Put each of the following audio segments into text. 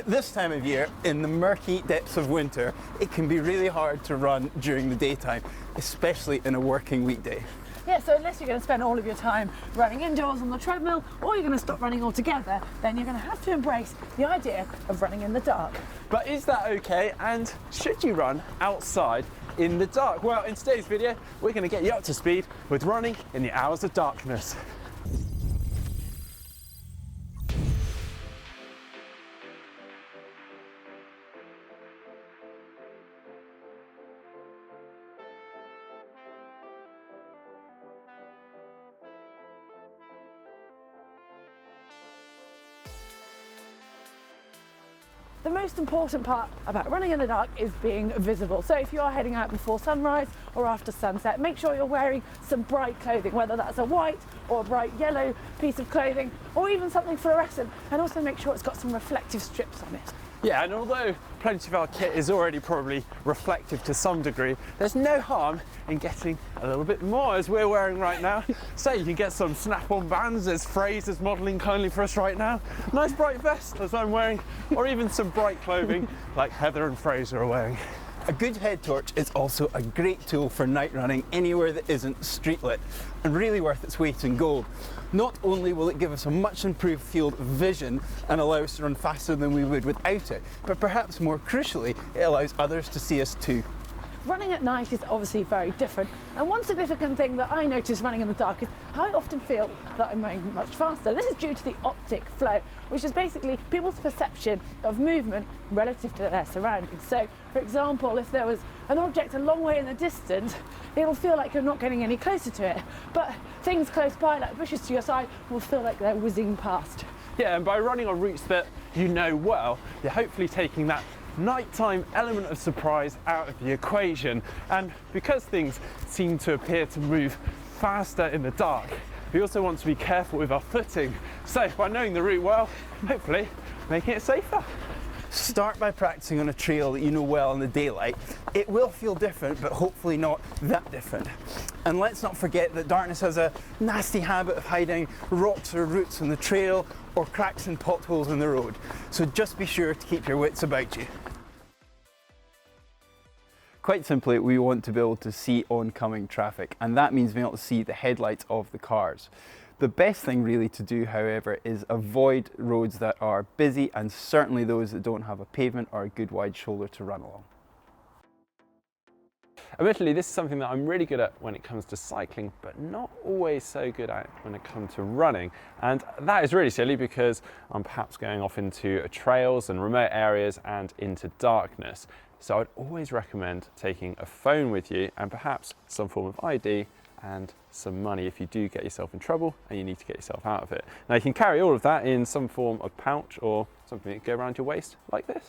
this time of year, in the murky depths of winter, it can be really hard to run during the daytime, especially in a working weekday. Yeah, so unless you're going to spend all of your time running indoors on the treadmill, or you're going to stop running altogether, then you're going to have to embrace the idea of running in the dark. But is that okay? And should you run outside in the dark? Well, in today's video, we're going to get you up to speed with running in the hours of darkness. The most important part about running in the dark is being visible. So if you are heading out before sunrise or after sunset, make sure you're wearing some bright clothing, whether that's a white or a bright yellow piece of clothing, or even something fluorescent, and also make sure it's got some reflective strips on it. Yeah, and although plenty of our kit is already probably reflective to some degree, there's no harm in getting a little bit more, as we're wearing right now. So you can get some snap-on bands, as Fraser's modelling kindly for us right now. Nice bright vest, as I'm wearing, or even some bright clothing like Heather and Fraser are wearing. A good head torch is also a great tool for night running anywhere that isn't street lit, and really worth its weight in gold. Not only will it give us a much improved field of vision and allow us to run faster than we would without it, but perhaps more crucially, it allows others to see us too. Running at night is obviously very different, and one significant thing that I notice running in the dark is how I often feel that I'm running much faster. This is due to the optic flow, which is basically people's perception of movement relative to their surroundings. So, for example, if there was an object a long way in the distance, it'll feel like you're not getting any closer to it, but things close by, like bushes to your side, will feel like they're whizzing past. Yeah, and by running on routes that you know well, you're hopefully taking that nighttime element of surprise out of the equation. And because things seem to appear to move faster in the dark, we also want to be careful with our footing. So by knowing the route well, hopefully making it safer. Start by practicing on a trail that you know well in the daylight. It will feel different, but hopefully not that different. And let's not forget that darkness has a nasty habit of hiding rocks or roots on the trail, or cracks and potholes in the road. So just be sure to keep your wits about you. Quite simply, we want to be able to see oncoming traffic, and that means being able to see the headlights of the cars. The best thing really to do, however, is avoid roads that are busy, and certainly those that don't have a pavement or a good wide shoulder to run along. Admittedly, this is something that I'm really good at when it comes to cycling, but not always so good at when it comes to running. And that is really silly because I'm perhaps going off into trails and remote areas and into darkness. So I'd always recommend taking a phone with you and perhaps some form of ID and some money if you do get yourself in trouble and you need to get yourself out of it. Now you can carry all of that in some form of pouch or something that can go around your waist like this.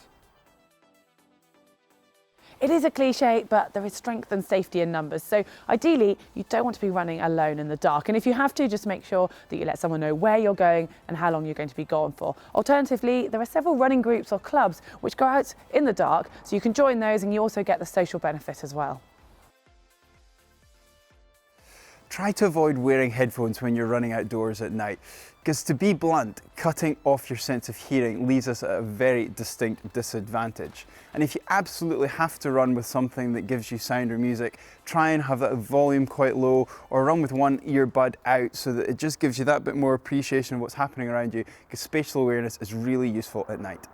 It is a cliche, but there is strength and safety in numbers. So ideally, you don't want to be running alone in the dark. And if you have to, just make sure that you let someone know where you're going and how long you're going to be gone for. Alternatively, there are several running groups or clubs which go out in the dark, so you can join those and you also get the social benefit as well. Try to avoid wearing headphones when you're running outdoors at night, because to be blunt, cutting off your sense of hearing leaves us at a very distinct disadvantage. And if you absolutely have to run with something that gives you sound or music, try and have that volume quite low, or run with one earbud out so that it just gives you that bit more appreciation of what's happening around you, because spatial awareness is really useful at night.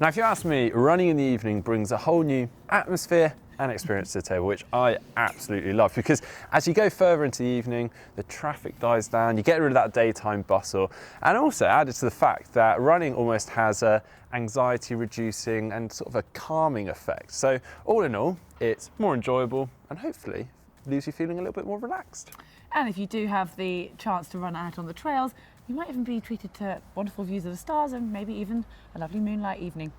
Now, if you ask me, running in the evening brings a whole new atmosphere and experience to the table, which I absolutely love, because as you go further into the evening, the traffic dies down, you get rid of that daytime bustle, and also added to the fact that running almost has a anxiety reducing and sort of a calming effect. So all in all, it's more enjoyable and hopefully leaves you feeling a little bit more relaxed. And if you do have the chance to run out on the trails, you might even be treated to wonderful views of the stars and maybe even a lovely moonlight evening.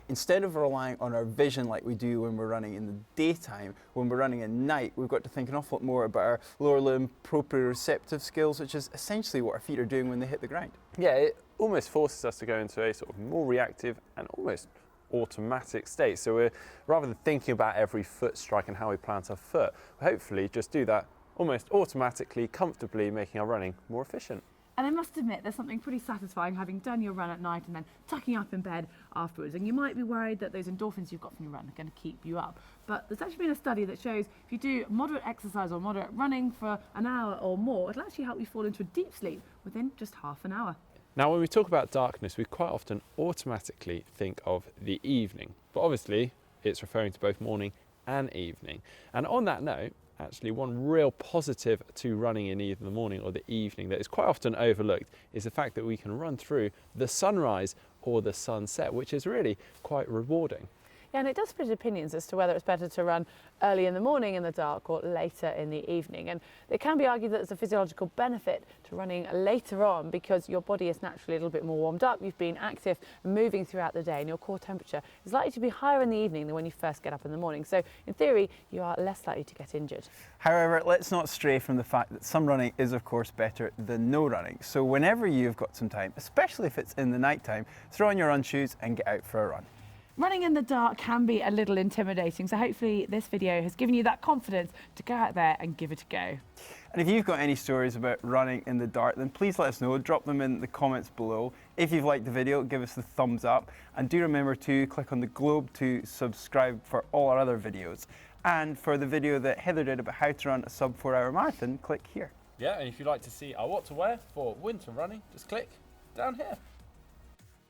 Instead of relying on our vision like we do when we're running in the daytime, when we're running at night, we've got to think an awful lot more about our lower limb proprioceptive skills, which is essentially what our feet are doing when they hit the ground. Yeah, it almost forces us to go into a sort of more reactive and almost automatic state. So we're, rather than thinking about every foot strike and how we plant our foot, we'll hopefully just do that almost automatically, comfortably, making our running more efficient. And I must admit, there's something pretty satisfying having done your run at night and then tucking up in bed afterwards. And you might be worried that those endorphins you've got from your run are going to keep you up. But there's actually been a study that shows if you do moderate exercise or moderate running for an hour or more, it'll actually help you fall into a deep sleep within just half an hour. Now, when we talk about darkness, we quite often automatically think of the evening. But obviously, it's referring to both morning and evening. And on that note, actually, one real positive to running in either the morning or the evening that is quite often overlooked is the fact that we can run through the sunrise or the sunset, which is really quite rewarding. Yeah, and it does split opinions as to whether it's better to run early in the morning in the dark or later in the evening. And it can be argued that there's a physiological benefit to running later on because your body is naturally a little bit more warmed up, you've been active and moving throughout the day, and your core temperature is likely to be higher in the evening than when you first get up in the morning. So in theory, you are less likely to get injured. However, let's not stray from the fact that some running is of course better than no running. So whenever you've got some time, especially if it's in the night time, throw on your run shoes and get out for a run. Running in the dark can be a little intimidating, so hopefully this video has given you that confidence to go out there and give it a go. And if you've got any stories about running in the dark, then please let us know. Drop them in the comments below. If you've liked the video, give us the thumbs up. And do remember to click on the globe to subscribe for all our other videos. And for the video that Heather did about how to run a sub 4 hour marathon, click here. Yeah, and if you'd like to see our what to wear for winter running, just click down here.